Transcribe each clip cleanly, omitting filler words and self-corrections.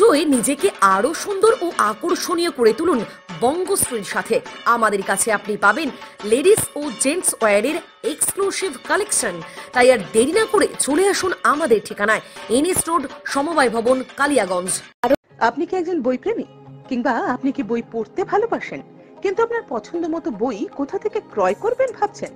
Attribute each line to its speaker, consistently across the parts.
Speaker 1: পুজোয় নিজেকে আরো সুন্দর ও আকর্ষণীয় করে তুলুন বঙ্গশ্রীর সাথে। আমাদের কাছে আপনি পাবেন লেডিস ও জেন্টস ওয়্যারের এক্সক্লুসিভ কালেকশন। তাই আর দেরি না করে চলে আসুন আমাদের ঠিকানায়, এনএস রোড, সমবায় ভবন, কালিয়াগঞ্জ।
Speaker 2: আপনি কি একজন বই প্রেমী, কিংবা আপনি কি বই পড়তে ভালোবাসেন কিন্তু আপনার পছন্দ মতো বই কোথা থেকে ক্রয় করবেন ভাবছেন?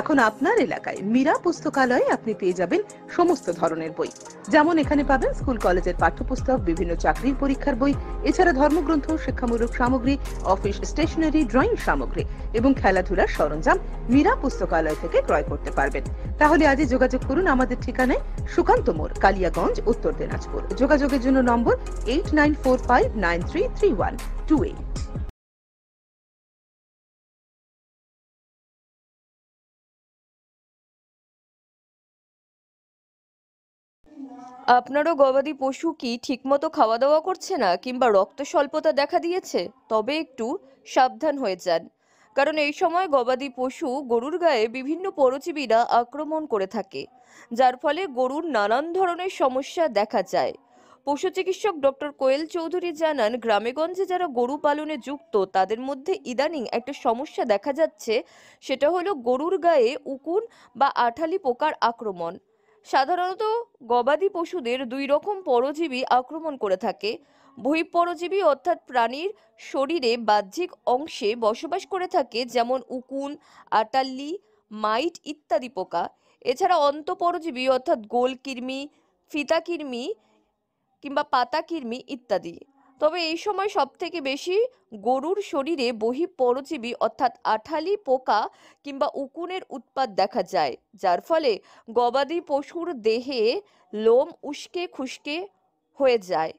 Speaker 2: এখন আপনার এলাকায় মীরা পুস্তকালয়ে আপনি পেয়ে যাবেন সমস্ত ধরনের বই। যেমন এখানে পাবেন স্কুল কলেজের পাঠ্যপুস্তক, বিভিন্ন চাকরির পরীক্ষার বই, এছাড়া ধর্মগ্রন্থ, শিক্ষামূলক সামগ্রী, অফিস স্টেশনারি, ড্রয়িং সামগ্রী এবং খেলাধুলার সরঞ্জাম মীরা পুস্তকালয় থেকে ক্রয় করতে পারবেন। তাহলে আজই যোগাযোগ করুন আমাদের ঠিকানায়, সুকান্ত মোড়, কালিয়াগঞ্জ, উত্তর দিনাজপুর। যোগাযোগের জন্য নম্বর 8945933128।
Speaker 3: আপনারও গবাদি পশু কি ঠিকমতো খাওয়া দাওয়া করছে না, কিংবা রক্ত স্বল্পতা দেখা দিয়েছে? তবে একটু সাবধান হয়ে যান, কারণ এই সময় গবাদি পশু গরুর গায়ে বিভিন্ন পরজীবীরা আক্রমণ করে থাকে, যার ফলে গরুর নানান ধরনের সমস্যা দেখা যায়। পশু চিকিৎসক ডক্টর কোয়েল চৌধুরী জানান, গ্রামেগঞ্জে যারা গরু পালনে যুক্ত তাদের মধ্যে ইদানিং একটা সমস্যা দেখা যাচ্ছে, সেটা হলো গরুর গায়ে উকুন বা আঠালি পোকার আক্রমণ। সাধারণত গবাদি পশুদের দুই রকম পরজীবী আক্রমণ করে থাকে। বহিঃপরজীবী অর্থাৎ প্রাণীর শরীরে বাহ্যিক অংশে বসবাস করে থাকে, যেমন উকুন, আটাল্লি, মাইট ইত্যাদি পোকা। এছাড়া অন্তঃপরজীবী অর্থাৎ গোলকৃমি, ফিতাকৃমি কিংবা পাতাকৃমি ইত্যাদি। তবে এই সময় সবথেকে বেশি গরুর শরীরে বহিঃপরজীবী অর্থাৎ আঠালি পোকা কিংবা উকুনের উৎপাত দেখা যায়, যার ফলে গবাদি পশুর দেহে লোম উস্কে খুস্কে হয়ে যায়,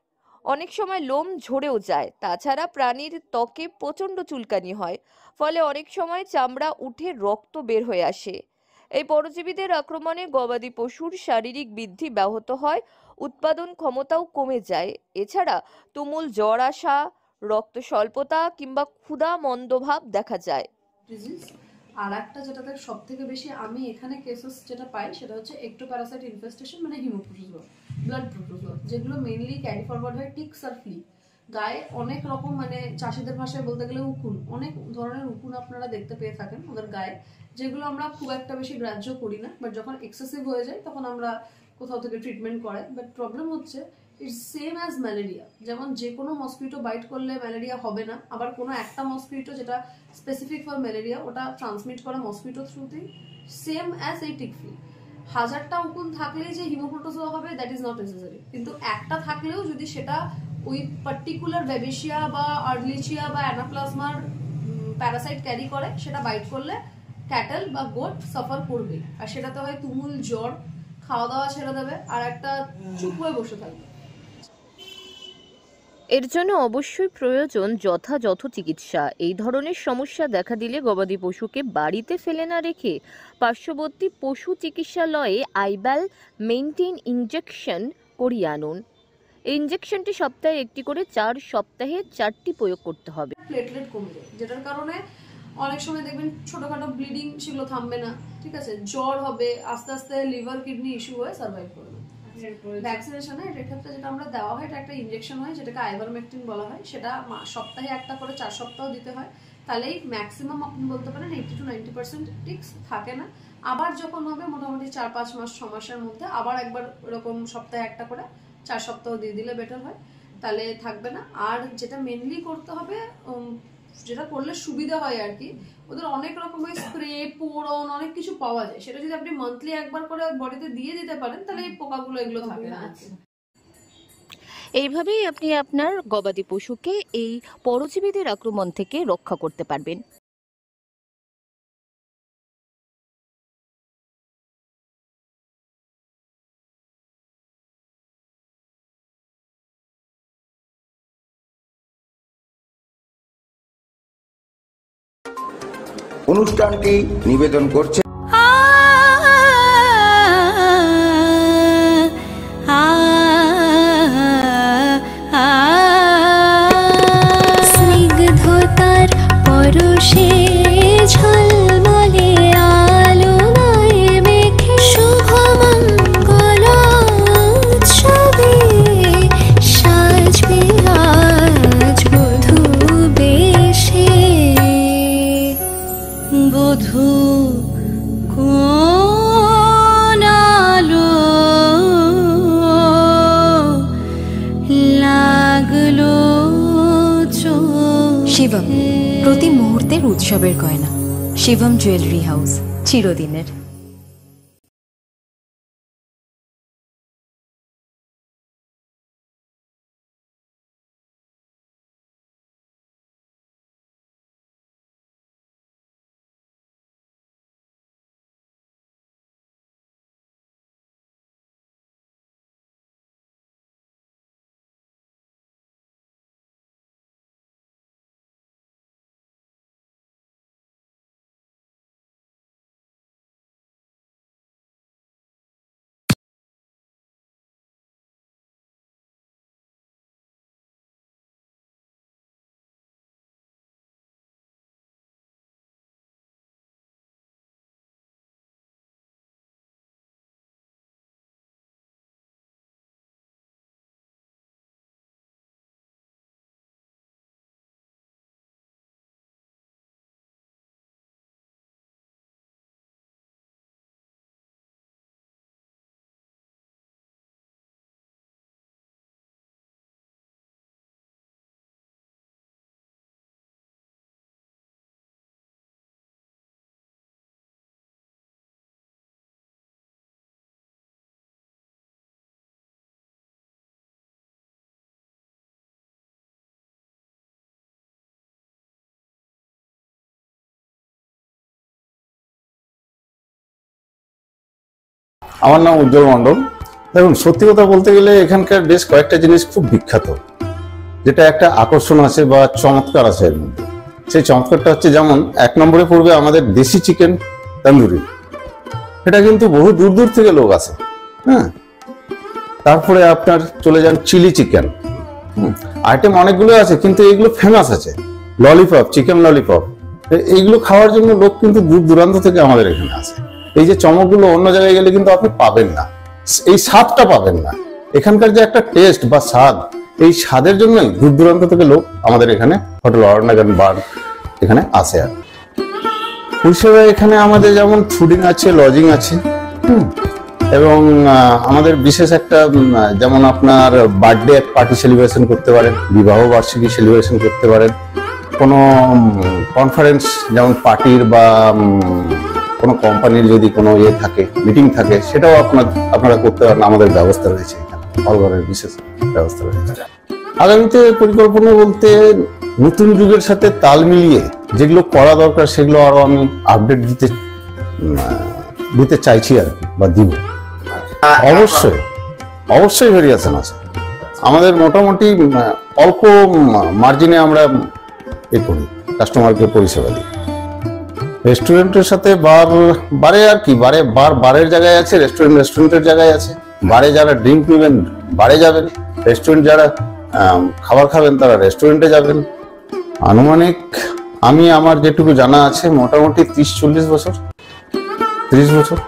Speaker 3: অনেক সময় লোম ঝরেও যায়। তাছাড়া প্রাণীর ত্বকে প্রচণ্ড চুলকানি হয়, ফলে অনেক সময় চামড়া উঠে রক্ত বের হয়ে আসে। এই পরজীবীদের আক্রমণে গবাদি পশুর শারীরিক বৃদ্ধি ব্যাহত হয়, উৎপাদন ক্ষমতাও কমে যায়। এছাড়া তুমুল জ্বর আসা, রক্ত স্বল্পতা কিংবা ক্ষুধা মন্দভাব দেখা যায়।
Speaker 4: আর একটা যেটাতে সব থেকে বেশি আমি এখানে কেসেস যেটা পাই সেটা হচ্ছে একটোপ্যারাসাইট ইনফেস্টেশন, মানে হিমোপ্রোটোজোয়া, ব্লাড প্রোটোজোয়া, যেগুলো মেইনলি ক্যারি ফরওয়ার্ড হয় টিক্স আর ফ্লি। গায়ে অনেক রকম, মানে চাষিদের ভাষায় বলতে গেলে উকুন, অনেক ধরনের উকুন আপনারা দেখতে পেয়ে থাকেন ওদের গায়ে, যেগুলো আমরা খুব একটা বেশি গ্রাহ্য করি না, বাট যখন এক্সেসিভ হয়ে যায় তখন আমরা কোথাও থেকে ট্রিটমেন্ট করাই। বাট প্রবলেম হচ্ছে ইটস সেম অ্যাজ ম্যালেরিয়া। যেমন যে কোনো মসকিটো বাইট করলে ম্যালেরিয়া হবে না, আবার কোনো একটা মসকিটো যেটা স্পেসিফিক ফর ম্যালেরিয়া ওটা ট্রান্সমিট করে মসকিটো থ্রুতেই, সেম অ্যাজ এই টিক ফ্লি। 1000টা উকুন থাকলেই যে হিমোপ্রোটোজোয়া হবে দ্যাট ইজ নট নেসেসারি, কিন্তু একটা থাকলেও যদি সেটা ওই পার্টিকুলার বেবিশিয়া বা আর্লিচিয়া বা অ্যানাপ্লাজমার প্যারাসাইট ক্যারি করে, সেটা বাইট করলে ক্যাটেল বা গোট সাফার করবে, আর সেটাতে হয় তুমুল জ্বর, খাওয়া দাওয়া ছেড়ে দেবে, আর একটা চুপ হয়ে বসে থাকবে।
Speaker 3: এর জন্য অবশ্যই প্রয়োজন যথাযথ চিকিৎসা। এই ধরনের সমস্যা দেখা দিলে গবাদি পশুকে বাড়িতে ফেলে না রেখে পার্শ্ববর্তী পশু চিকিৎসালয়ে আইব্যাল মেইনটেইন ইনজেকশন করিয়ে আনুন। এই ইনজেকশনটি সপ্তাহে একটি করে 4 সপ্তাহে 4টি প্রয়োগ করতে হবে।
Speaker 4: প্লেটলেট কমে যায়, যেটার কারণে অনেক সময় দেখবেন ছোটখাটো ব্লিডিং সেগুলো থামবে না, ঠিক আছে, জ্বর হবে, আস্তে আস্তে লিভার কিডনি ইস্যু হয়ে সার্ভাইভ করবে। ভ্যাকসিনেশনে এর ক্ষেত্রে যেটা আমরা দেওয়া হয় এটা একটা ইনজেকশন হয়, যেটাকে আইভারমেকটিন বলা হয়। সেটা সপ্তাহে একটা করে 4 সপ্তাহ দিতে হয়, তাহলেই ম্যাক্সিমাম আপনি বলতে পারেন 80 to 90% টিক্স থাকে না। আবার যখন হবে মোটামুটি 4-5 মাস 6 মাসের মধ্যে আবার একবার এরকম সপ্তাহে একটা করে 4 সপ্তাহ দিয়ে দিলে বেটার হয়, তাহলে থাকবে না। আর যেটা মেনলি করতে হবে, যেটা করলে সুবিধা হয় আর কি, ওদের অনেক রকমের স্প্রে, পোড়ন, অনেক কিছু পাওয়া যায়, সেটা যদি আপনি মান্থলি একবার করে বডিতে দিয়ে দিতে পারেন তাহলে এই পোকাগুলো এগুলো থাকে না।
Speaker 3: এইভাবেই আপনি আপনার গবাদি পশুকে এই পরজীবীদের আক্রমণ থেকে রক্ষা করতে পারবেন।
Speaker 5: অনুষ্ঠানটি নিবেদন করছে
Speaker 6: স্নিগ্ধতার পরশে ঝলমলে আলোয় মেখে শুভ মঙ্গল উৎসবে সাজবে
Speaker 7: শিবম, প্রতি মুহূর্তের উৎসবের গয়না। শিবম জুয়েলারি হাউস, চিরদিনের।
Speaker 8: আমার নাম উজ্জ্বল মণ্ডল। দেখুন, সত্যি কথা বলতে গেলে এখানকার বেশ কয়েকটা জিনিস খুব বিখ্যাত, যেটা একটা আকর্ষণ আছে বা চমৎকার আছে এর মধ্যে। সেই চমৎকারটা হচ্ছে, যেমন 1 নম্বরে পড়বে আমাদের দেশি চিকেন তন্দুরি। এটা কিন্তু বহু দূর দূর থেকে লোক আসে। হ্যাঁ, তারপরে আপনার চলে যান চিলি চিকেন। আইটেম অনেকগুলো আছে, কিন্তু এইগুলো ফেমাস আছে। ললিপপ, চিকেন ললিপপ, এইগুলো খাওয়ার জন্য লোক কিন্তু দূর দূরান্ত থেকে আমাদের এখানে আসে। এই যে চমকগুলো অন্য জায়গায় গেলে কিন্তু আপনি পাবেন না, এই স্বাদটা পাবেন না। এখানকার যে একটা টেস্ট বা স্বাদ, এই স্বাদের জন্যই দূর দূরান্ত থেকে লোক আমাদের এখানে হোটেল অরণ্যগান বার এখানে আসে। আর পরিষেবা এখানে আমাদের যেমন ফুডিং আছে, লজিং আছে, এবং আমাদের বিশেষ একটা, যেমন আপনার বার্থডে পার্টি সেলিব্রেশন করতে পারেন, বিবাহ বার্ষিকী সেলিব্রেশন করতে পারেন, কোনো কনফারেন্স যেমন পার্টির বা কোনো কোম্পানির যদি কোনো ইয়ে থাকে, মিটিং থাকে, সেটাও আপনারা করতে পারেন। আমাদের ব্যবস্থা রয়েছে এখানে, হলঘরের বিশেষ ব্যবস্থা রয়েছে। আগামীতে পরিকল্পনা বলতে, নতুন যুগের সাথে তাল মিলিয়ে যেগুলো করা দরকার সেগুলো আরো আমি আপডেট দিতে চাইছি আর কি, বা দিব। অবশ্যই ভেরিয়েশন আছে। আমাদের মোটামুটি অল্প মার্জিনে আমরা এ করি, কাস্টমারকে পরিষেবা দিই। রেস্টুরেন্টের সাথে বারে আর কি, বারের জায়গায় আছে, রেস্টুরেন্টের জায়গায় আছে। বারে যারা ড্রিঙ্ক নেবেন বারে যাবেন, রেস্টুরেন্ট যারা খাবার খাবেন তারা রেস্টুরেন্টে যাবেন। আনুমানিক আমার যেটুকু জানা আছে, মোটামুটি 30-40 বছর, 30 বছর।